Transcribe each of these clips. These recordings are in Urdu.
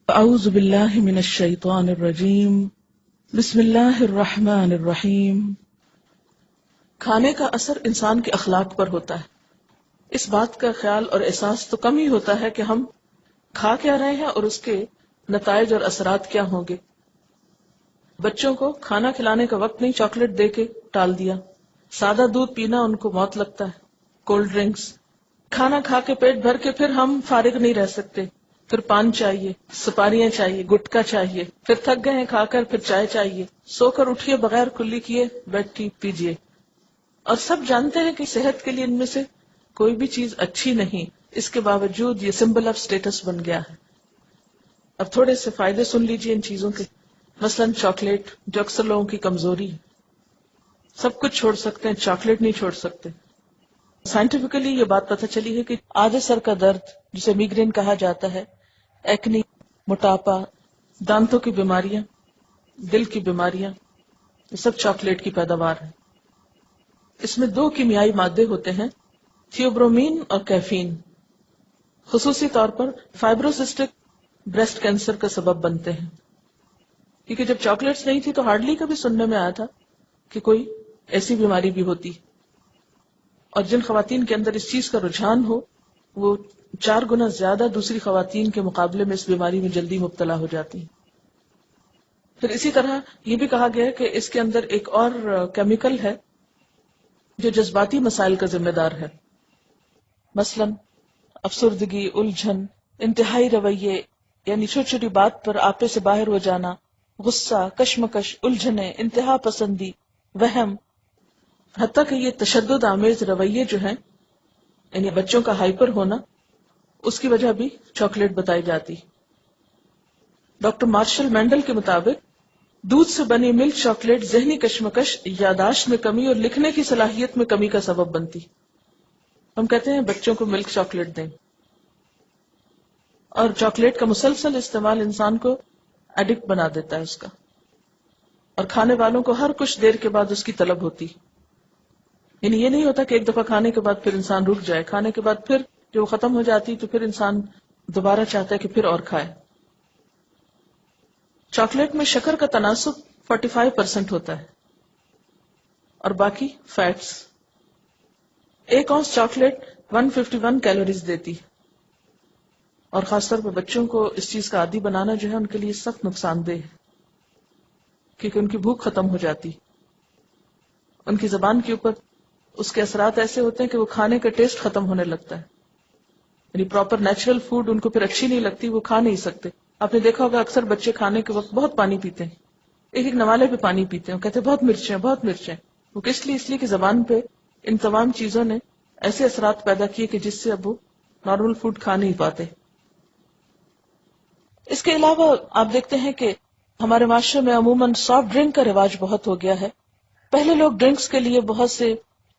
اعوذ باللہ من الشیطان الرجیم بسم اللہ الرحمن الرحیم۔ کھانے کا اثر انسان کے اخلاق پر ہوتا ہے۔ اس بات کا خیال اور احساس تو کم ہی ہوتا ہے کہ ہم کھا کیا رہے ہیں اور اس کے نتائج اور اثرات کیا ہوں گے۔ بچوں کو کھانا کھلانے کا وقت نہیں چاکلیٹ دے کے ٹال دیا، سادہ دودھ پینا ان کو موت لگتا ہے، کولڈ ڈرنکس، کھانا کھا کے پیٹ بھر کے پھر ہم فارغ نہیں رہ سکتے، پھر پان چاہیے، سپاریاں چاہیے، گٹکا چاہیے، پھر تھک گئے ہیں کھا کر پھر چائے چاہیے، سو کر اٹھیے بغیر کلی کیے بیڈ ٹی پیجیے۔ اور سب جانتے ہیں کہ صحت کے لیے ان میں سے کوئی بھی چیز اچھی نہیں، اس کے باوجود یہ سمبل آف سٹیٹس بن گیا ہے۔ اب تھوڑے سے فائدے سن لیجیے ان چیزوں کے، مثلاً چاکلیٹ جو اکثر لوگوں کی کمزوری ہے، سب کچھ چھوڑ سکتے ہیں، چاکلیٹ نہیں چھوڑ سکتے۔ سائنٹیفکلی یہ بات پتہ چلی ہے کہ آدھے سر کا درد جسے میگرین کہا جاتا ہے، ایکنی، موٹاپا، دانتوں کی بیماریاں، دل کی بیماریاں، یہ سب چاکلیٹ کی پیداوار ہے۔ اس میں دو کیمیائی مادے ہوتے ہیں، تھیوبرومین اور کیفین، خصوصی طور پر فائبروسسٹک بریسٹ کینسر کا سبب بنتے ہیں۔ کیونکہ جب چاکلیٹس نہیں تھی تو ہارڈلی کبھی سننے میں آیا تھا کہ کوئی ایسی بیماری بھی ہوتی، اور جن خواتین کے اندر اس چیز کا رجحان ہو وہ 4 گنا زیادہ دوسری خواتین کے مقابلے میں اس بیماری میں جلدی مبتلا ہو جاتی ہیں۔ پھر اسی طرح یہ بھی کہا گیا ہے کہ اس کے اندر ایک اور کیمیکل ہے جو جذباتی مسائل کا ذمہ دار ہے، مثلا افسردگی، الجھن، انتہائی رویے، یعنی چھوٹی چھوٹی بات پر آپے سے باہر ہو جانا، غصہ، کشمکش، الجھنیں، انتہا پسندی، وہم، حتیٰ کہ یہ تشدد آمیز رویے جو ہیں، یعنی بچوں کا ہائپر ہونا، اس کی وجہ بھی چاکلیٹ بتائی جاتی۔ ڈاکٹر مارشل مینڈل کے مطابق دودھ سے بنی ملک چاکلیٹ ذہنی کشمکش، یاداشت میں کمی اور لکھنے کی صلاحیت میں کمی کا سبب بنتی۔ ہم کہتے ہیں بچوں کو ملک چاکلیٹ دیں، اور چاکلیٹ کا مسلسل استعمال انسان کو ایڈکٹ بنا دیتا ہے اس کا، اور کھانے والوں کو ہر کچھ دیر کے بعد اس کی طلب ہوتی، یعنی یہ نہیں ہوتا کہ ایک دفعہ کھانے کے بعد پھر انسان رک جائے، کھانے کے بعد پھر جو وہ ختم ہو جاتی تو پھر انسان دوبارہ چاہتا ہے کہ پھر اور کھائے۔ چاکلیٹ میں شکر کا تناسب 45% ہوتا ہے اور باقی فیٹس۔ 1 اونس چاکلیٹ 151 کیلوریز دیتی، اور خاص طور پہ بچوں کو اس چیز کا عادی بنانا جو ہے ان کے لیے سخت نقصان دہ ہے، کیونکہ ان کی بھوک ختم ہو جاتی، ان کی زبان کے اوپر اس کے اثرات ایسے ہوتے ہیں کہ وہ کھانے کا ٹیسٹ ختم ہونے لگتا ہے، یعنی پراپر نیچرل فوڈ ان کو پھر اچھی نہیں لگتی، وہ کھا نہیں سکتے۔ آپ نے دیکھا ہوگا اکثر بچے کھانے کے وقت بہت پانی پیتے ہیں، ایک نوالے پہ پانی پیتے ہیں، کہتے ہیں بہت مرچیں بہت مرچیں۔ وہ کس لیے؟ اس لیے کہ زبان پہ ان تمام چیزوں نے ایسے اثرات پیدا کیے کہ جس سے اب وہ نارمل فوڈ کھا نہیں پاتے۔ اس کے علاوہ آپ دیکھتے ہیں کہ ہمارے معاشرے میں عموماً سافٹ ڈرنک کا رواج بہت ہو گیا ہے۔ پہلے لوگ ڈرنکس کے لیے بہت سے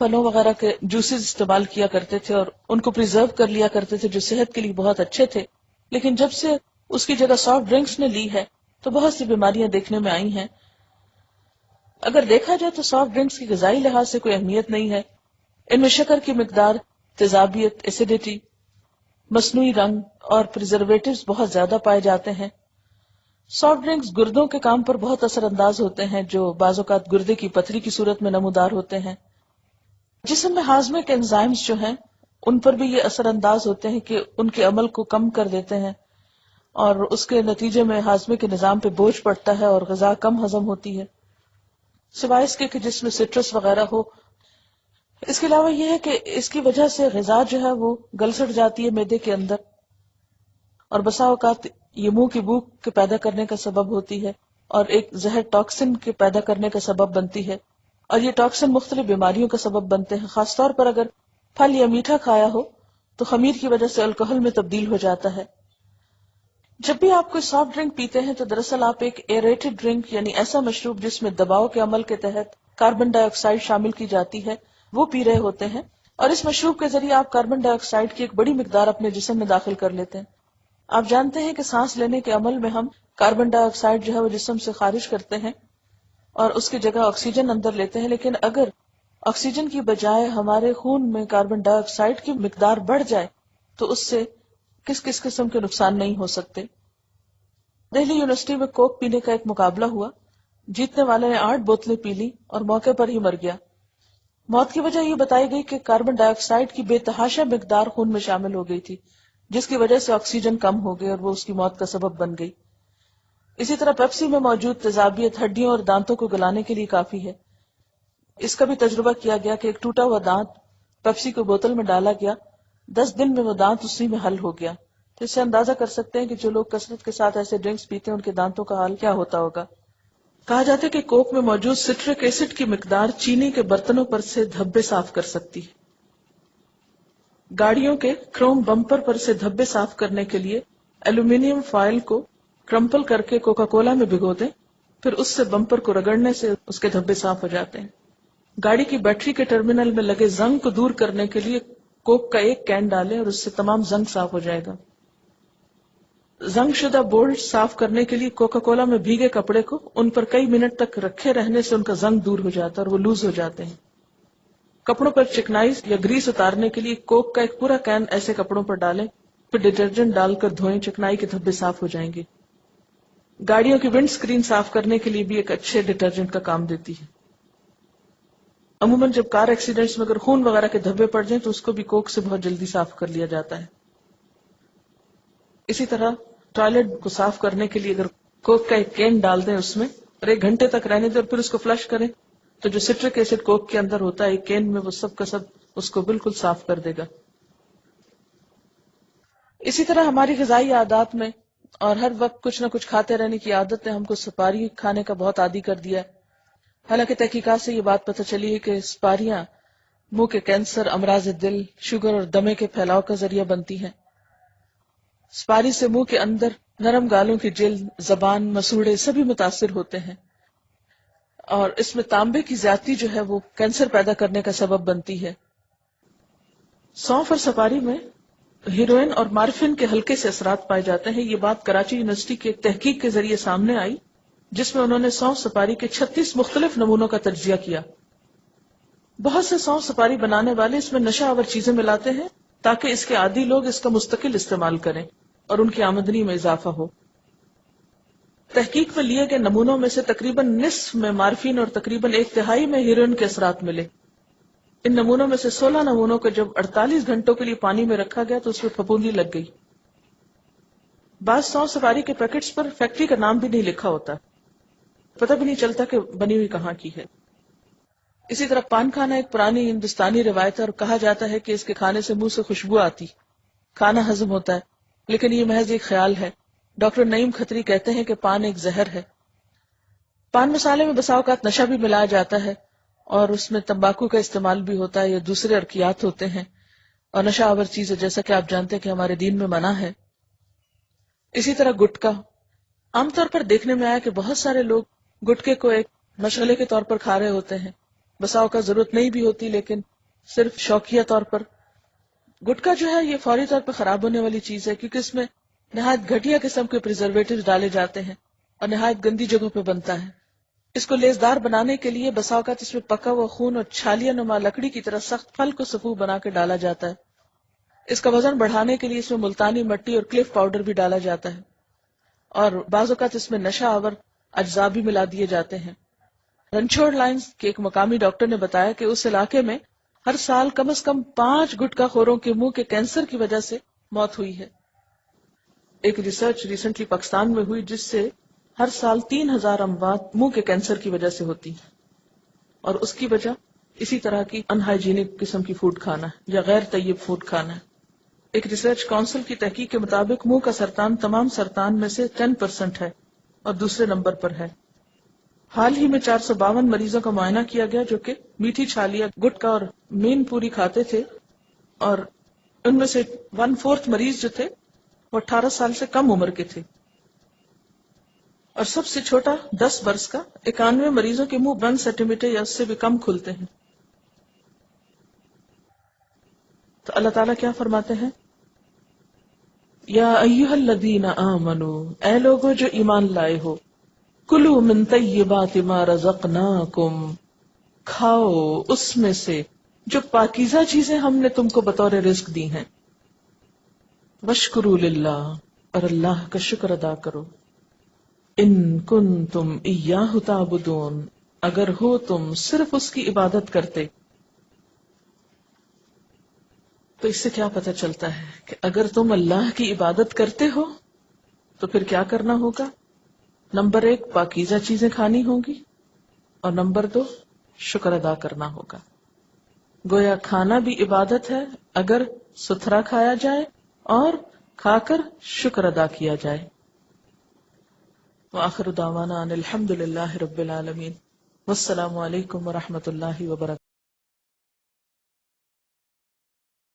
پھلوں وغیرہ کے جوسز استعمال کیا کرتے تھے اور ان کو پریزرو کر لیا کرتے تھے جو صحت کے لیے بہت اچھے تھے، لیکن جب سے اس کی جگہ سافٹ ڈرنکس نے لی ہے تو بہت سی بیماریاں دیکھنے میں آئی ہیں۔ اگر دیکھا جائے تو سافٹ ڈرنکس کی غذائی لحاظ سے کوئی اہمیت نہیں ہے، ان میں شکر کی مقدار، تیزابیت، ایسیڈیٹی، مصنوعی رنگ اور پریزرویٹوز بہت زیادہ پائے جاتے ہیں۔ سافٹ ڈرنکس گردوں کے کام پر بہت اثر انداز ہوتے ہیں جو بعض اوقات گردے کی پتھری کی صورت میں نمودار ہوتے ہیں۔ جسم میں ہاضمے کے انزائمز جو ہیں ان پر بھی یہ اثر انداز ہوتے ہیں کہ ان کے عمل کو کم کر دیتے ہیں، اور اس کے نتیجے میں ہاضمے کے نظام پہ بوجھ پڑتا ہے اور غذا کم ہضم ہوتی ہے، سوائے اس کے کہ جس میں سٹرس وغیرہ ہو۔ اس کے علاوہ یہ ہے کہ اس کی وجہ سے غذا جو ہے وہ گل سڑ جاتی ہے معدے کے اندر، اور بسا اوقات یہ منہ کی بھوک کے پیدا کرنے کا سبب ہوتی ہے اور ایک زہر ٹاکسن کے پیدا کرنے کا سبب بنتی ہے، اور یہ ٹاکسن مختلف بیماریوں کا سبب بنتے ہیں۔ خاص طور پر اگر پھل یا میٹھا کھایا ہو تو خمیر کی وجہ سے الکحل میں تبدیل ہو جاتا ہے۔ جب بھی آپ کوئی سافٹ ڈرنک پیتے ہیں تو دراصل آپ ایک ایریٹڈ ڈرنک، یعنی ایسا مشروب جس میں دباؤ کے عمل کے تحت کاربن ڈائی آکسائڈ شامل کی جاتی ہے، وہ پی رہے ہوتے ہیں، اور اس مشروب کے ذریعے آپ کاربن ڈائی آکسائڈ کی ایک بڑی مقدار اپنے جسم میں داخل کر لیتے ہیں۔ آپ جانتے ہیں کہ سانس لینے کے عمل میں ہم کاربن ڈائی آکسائڈ جو ہے وہ جسم سے خارج کرتے ہیں اور اس کی جگہ آکسیجن اندر لیتے ہیں، لیکن اگر آکسیجن کی بجائے ہمارے خون میں کاربن ڈائی آکسائڈ کی مقدار بڑھ جائے تو اس سے کس قسم کے نقصان نہیں ہو سکتے۔ دہلی یونیورسٹی میں کوک پینے کا ایک مقابلہ ہوا، جیتنے والے نے 8 بوتلیں پی لی اور موقع پر ہی مر گیا۔ موت کی وجہ یہ بتائی گئی کہ کاربن ڈائی آکسائڈ کی بے تحاشا مقدار خون میں شامل ہو گئی تھی، جس کی وجہ سے آکسیجن کم ہو گئی اور وہ اس کی موت کا سبب بن گئی۔ اسی طرح پیپسی میں موجود تیزابیت ہڈیوں اور دانتوں کو گلانے کے لیے کافی ہے۔ اس کا بھی تجربہ کیا گیا کہ ایک ٹوٹا ہوا دانت پیپسی کو بوتل میں ڈالا گیا، 10 دن میں وہ دانت اسی میں حل ہو گیا۔ تو اس سے اندازہ کر سکتے ہیں کہ جو لوگ کثرت کے ساتھ ایسے ڈرنکس پیتے ہیں ان کے دانتوں کا حال کیا ہوتا ہوگا۔ کہا جاتا ہے کہ کوک میں موجود سٹرک ایسڈ کی مقدار چینی کے برتنوں پر سے دھبے صاف کر سکتی ہے۔ گاڑیوں کے کروم بمپر پر سے دھبے صاف کرنے کے لیے ایلومینیم فائل کو کرمپل کر کے کوکا کولا میں بھگو دیں، پھر اس سے بمپر کو رگڑنے سے اس کے دھبے صاف ہو جاتے ہیں۔ گاڑی کی بیٹری کے ٹرمینل میں لگے زنگ کو دور کرنے کے لیے کوک کا ایک کین ڈالیں اور اس سے تمام زنگ صاف ہو جائے گا۔ زنگ شدہ بولٹ صاف کرنے کے لیے کوکا کولا میں بھیگے کپڑے کو ان پر کئی منٹ تک رکھے رہنے سے ان کا زنگ دور ہو جاتا ہے اور وہ لوز ہو جاتے ہیں۔ کپڑوں پر چکنائی یا گریس اتارنے کے لیے کوک کا ایک پورا کین ایسے کپڑوں پر ڈالیں، پھر ڈٹرجنٹ ڈال کر دھوئیں، چکنائی کے دھبے صاف ہو جائیں گے۔ گاڑیوں کی ونڈ سکرین صاف کرنے کے لیے بھی ایک اچھے ڈٹرجنٹ کا کام دیتی ہے۔ عموماً جب کار ایکسیڈنٹس میں اگر خون وغیرہ کے دھبے پڑ جائیں تو اس کو بھی کوک سے بہت جلدی صاف کر لیا جاتا ہے۔ اسی طرح ٹوائلٹ کو صاف کرنے کے لیے اگر کوک کا ایک کین ڈال دیں اس میں اور 1 گھنٹے تک رہنے دیں اور پھر اس کو فلش کریں تو جو سٹرک ایسڈ کوک کے اندر ہوتا ہے ایک کین میں، وہ سب کا سب اس کو بالکل صاف کر دے گا۔ اسی طرح ہماری غذائی عادات میں اور ہر وقت کچھ نہ کچھ کھاتے رہنے کی عادت نے ہم کو سپاری کھانے کا بہت عادی کر دیا ہے۔ حالانکہ تحقیقات سے یہ بات پتہ چلی ہے کہ سپاریاں منہ کے کینسر، امراض دل، شوگر اور دمے کے پھیلاؤ کا ذریعہ بنتی ہیں۔ سپاری سے منہ کے اندر نرم گالوں کی جلد، زبان، مسوڑے سبھی متاثر ہوتے ہیں، اور اس میں تانبے کی زیادتی جو ہے وہ کینسر پیدا کرنے کا سبب بنتی ہے۔ سونف اور سپاری میں ہیروئن اور مارفن کے ہلکے سے اثرات پائے جاتے ہیں۔ یہ بات کراچی یونیورسٹی کی ایک تحقیق کے ذریعے سامنے آئی جس میں انہوں نے سونف سپاری کے 36 مختلف نمونوں کا تجزیہ کیا۔ بہت سے سونف سپاری بنانے والے اس میں نشہ آور چیزیں ملاتے ہیں تاکہ اس کے عادی لوگ اس کا مستقل استعمال کریں اور ان کی آمدنی میں اضافہ ہو۔ تحقیق میں لیے گئے نمونوں میں سے تقریباً نصف میں مارفین اور تقریباً 1/3 میں ہیروئن کے اثرات ملے۔ ان نمونوں میں سے 16 نمونوں کو جب 48 گھنٹوں کے لیے پانی میں رکھا گیا تو اس میں پھپھوندی لگ گئی۔ بعض سونف سپاری کے پیکٹس پر فیکٹری کا نام بھی نہیں لکھا ہوتا، پتہ بھی نہیں چلتا کہ بنی ہوئی کہاں کی ہے۔ اسی طرح پان کھانا ایک پرانی ہندوستانی روایت ہے اور کہا جاتا ہے کہ اس کے کھانے سے منہ سے خوشبو آتی، کھانا ہضم ہوتا ہے، لیکن یہ محض ایک خیال ہے۔ ڈاکٹر نعیم کھتری کہتے ہیں کہ پان ایک زہر ہے۔ پان مسالے میں بسا اوقات نشہ بھی ملایا جاتا ہے اور اس میں تمباکو کا استعمال بھی ہوتا ہے یا دوسرے ارکیات ہوتے ہیں، اور نشہ آور چیز جیسا کہ آپ جانتے ہیں کہ ہمارے دین میں منع ہے۔ اسی طرح گٹکا، عام طور پر دیکھنے میں آیا کہ بہت سارے لوگ گٹکے کو ایک مشغلے کے طور پر کھا رہے ہوتے ہیں، بسا اوقات ضرورت نہیں بھی ہوتی لیکن صرف شوقیہ طور پر۔ گٹکا جو ہے یہ فوری طور پر خراب ہونے والی چیز ہے کیونکہ اس میں نہایت گھٹیا قسم کے پریزرویٹو ڈالے جاتے ہیں اور نہایت گندی جگہوں پہ بنتا ہے۔ اس کو لیزدار بنانے کے لیے بسا اوقات اس میں پکا ہوا خون اور چھالیہ نما لکڑی کی طرح سخت پھل کو سفو بنا کے ڈالا جاتا ہے۔ اس کا وزن بڑھانے کے لیے اس میں ملتانی مٹی اور کلف پاؤڈر بھی ڈالا جاتا ہے، اور بعض اوقات اس میں نشہ آور اجزاء بھی ملا دیے جاتے ہیں۔ رنچوڑ لائنز کے ایک مقامی ڈاکٹر نے بتایا کہ اس علاقے میں ہر سال کم از کم 5 گٹکا خوروں کے منہ کے کینسر کی وجہ سے موت ہوئی ہے۔ ایک ریسرچ ریسنٹلی پاکستان میں ہوئی جس سے ہر سال 3000 اموات منہ کے کینسر کی وجہ سے ہوتی ہیں، اور اس کی وجہ اسی طرح کی ان ہائیجینک قسم کی فوڈ کھانا ہے یا غیر طیب فوڈ کھانا ہے۔ ایک ریسرچ کونسل کی تحقیق کے مطابق منہ کا سرطان تمام سرطان میں سے 10% ہے اور دوسرے نمبر پر ہے۔ حال ہی میں 452 مریضوں کا معائنہ کیا گیا جو کہ میٹھی چھالیاں، گٹکا اور مین پوری کھاتے تھے، اور ان میں سے 1/4 مریض جو تھے وہ 18 سال سے کم عمر کے تھے، اور سب سے چھوٹا 10 برس کا 91 مریضوں کے منہ 1 سینٹی میٹر یا اس سے بھی کم کھلتے ہیں۔ تو اللہ تعالیٰ کیا فرماتے ہیں؟ یا ایھا الذین آمنوا، اے لوگو جو ایمان لائے ہو، کلوا من طیبات ما رزقناکم، کھاؤ اس میں سے جو پاکیزہ چیزیں ہم نے تم کو بطور رزق دی ہیں، واشکروا للہ، اور اللہ کا شکر ادا کرو۔ ان کنتم ایاہ تعبدون، اگر ہو تم صرف اس کی عبادت کرتے. تو اس سے کیا پتہ چلتا ہے کہ اگر تم اللہ کی عبادت کرتے ہو تو پھر کیا کرنا ہوگا؟ نمبر 1 پاکیزہ چیزیں کھانی ہوں گی، اور نمبر 2 شکر ادا کرنا ہوگا. گویا کھانا بھی عبادت ہے اگر ستھرا کھایا جائے اور کھا کر شکر ادا کیا جائے. وآخر دعوانا ان الحمد للہ رب العالمین، والسلام علیکم ورحمۃ اللہ وبرکاتہ.